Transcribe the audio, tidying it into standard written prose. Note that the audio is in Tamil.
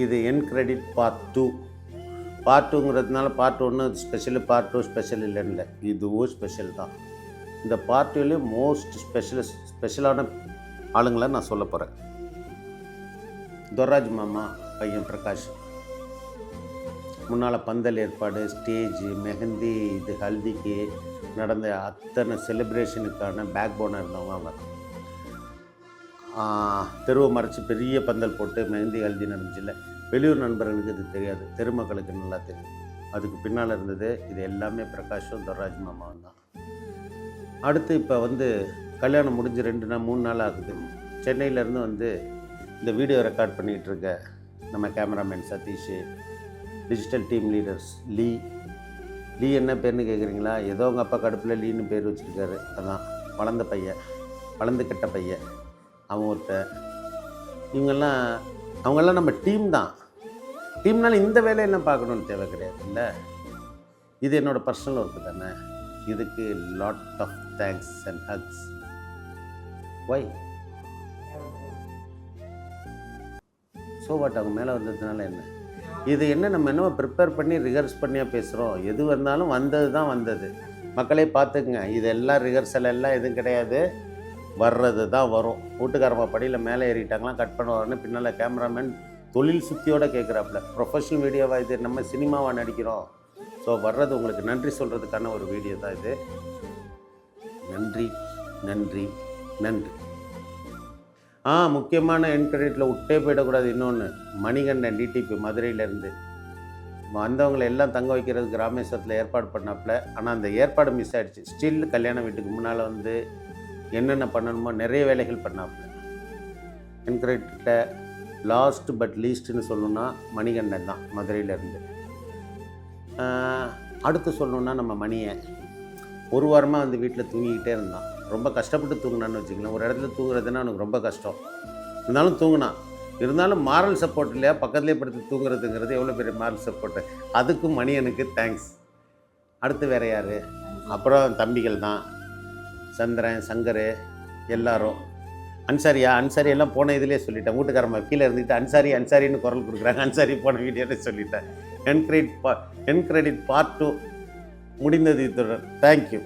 இது என் கிரெடிட் பார்ட் 2. பார்ட் 2ங்கிறதுனால பார்ட் 1 ஸ்பெஷலு, பார்ட் 2 ஸ்பெஷல் இல்லைன்னு, இதுவும் ஸ்பெஷல் தான். இந்த பார்ட் 2லேயும் மோஸ்ட் ஸ்பெஷலான ஆளுங்களை நான் சொல்ல போகிறேன். துர்ராஜ் மாமா பையன் பிரகாஷ். முன்னால் பந்தல் ஏற்பாடு, ஸ்டேஜு, மெஹந்தி, இது ஹல்திக்கு நடந்த அத்தனை செலிப்ரேஷனுக்கான பேக் போனாக இருந்தவங்க அவங்க. தெருவை மறைச்சி பெரிய பந்தல் போட்டு மெஹந்தி ஹல்தி நடந்துச்சுல்ல, வெளியூர் நண்பர்களுக்கு இது தெரியாது, தெருமக்களுக்கு நல்லா தெரியும். அதுக்கு பின்னால் இருந்தது இது எல்லாமே பிரகாஷும் துர்ராஜ் மாமாவும் தான். அடுத்து இப்போ கல்யாணம் முடிஞ்சு 3 நாள் ஆகுது. சென்னையிலேருந்து இந்த வீடியோ ரெக்கார்ட் பண்ணிகிட்டு இருக்க நம்ம cameraman Satish, digital team leaders லீ என்ன பேர்னு கேட்குறீங்களா? ஏதோ உங்கள் அப்பா கடுப்பில் லீன்னு பேர் வச்சுருக்காரு. அதான் வளர்ந்த பையன், வளர்ந்து கெட்ட பையன் அவன் ஒருத்தர். அவங்கெல்லாம் நம்ம டீம் தான். டீம்னால இந்த வேலையெல்லாம் பார்க்கணுன்னு தேவை கிடையாது இல்லை. இது என்னோடய பர்சனல் ஒர்க்கு தானே. இதுக்கு lot of thanks and hugs. Why so what? அவங்க மேலே வந்ததுனால என்ன? இது என்ன, நம்ம என்ன ப்ரிப்பேர் பண்ணி ரிஹர்ஸ் பண்ணியாக பேசுகிறோம்? எது வந்தாலும் வந்தது தான் வந்தது. மக்களே பார்த்துக்குங்க, இதெல்லாம் ரிஹர்சல் எல்லாம் எதுவும் கிடையாது, வர்றது தான் வரும். வீட்டுக்காரம்மா படியில் மேலே ஏறிட்டாங்களாம், கட் பண்ண வரணும்னு பின்னால் கேமராமேன் தொழில் சுத்தியோடு கேட்குறாப்புல. ப்ரொஃபஷனல் வீடியோவாக இது, நம்ம சினிமாவாக நடிக்கிறோம். ஸோ வர்றது உங்களுக்கு நன்றி சொல்கிறதுக்கான ஒரு வீடியோ தான் இது. நன்றி நன்றி நன்றி. முக்கியமான என் கிரெடிட்டில் விட்டே போயிடக்கூடாது. இன்னொன்று, மணிகண்டன் டிடிபி மதுரையிலேருந்து வந்தவங்களை எல்லாம் தங்க வைக்கிறதுக்கு ராமேஸ்வரத்தில் ஏற்பாடு பண்ணாப்புல. ஆனால் அந்த ஏற்பாடு மிஸ் ஆகிடுச்சு. ஸ்டில் கல்யாண வீட்டுக்கு முன்னால் என்னென்ன பண்ணணுமோ நிறைய வேலைகள் பண்ணாப்புல. என் கிரெடிட்டில் லாஸ்ட் பட் லீஸ்ட்டுன்னு சொல்லணுன்னா மணிகண்டன் தான் மதுரையிலேருந்து. அடுத்து சொல்லணுன்னா நம்ம மணியை ஒரு வாரமாக வீட்டில் தூங்கிக்கிட்டே இருந்தான். ரொம்ப கஷ்டப்பட்டு தூங்கினான்னு வச்சுக்கலாம். ஒரு இடத்துல தூங்குறதுன்னா அவனுக்கு ரொம்ப கஷ்டம். இருந்தாலும் தூங்கினான். இருந்தாலும் மாரல் சப்போர்ட் இல்லையா, பக்கத்துலேயே படுத்து தூங்குறதுங்கிறது எவ்வளோ பெரிய மாரல் சப்போர்ட்டு. அதுக்கும் மணியனுக்கு தேங்க்ஸ். அடுத்து வேறு யார்? அப்புறம் தம்பிகள் தான், சந்திரன், சங்கர், எல்லாரும். அன்சாரி எல்லாம் போன இதிலே சொல்லிட்டேன். வீட்டுக்காரம்மா கீழே இருந்துக்கிட்டு அன்சாரின்னு குரல் கொடுக்குறாங்க. அன்சாரி போன வீடியோன்னு சொல்லிட்டேன். என் கிரெடிட் பார்ட் 2 முடிந்தது. இத்துடன் தேங்க்யூ.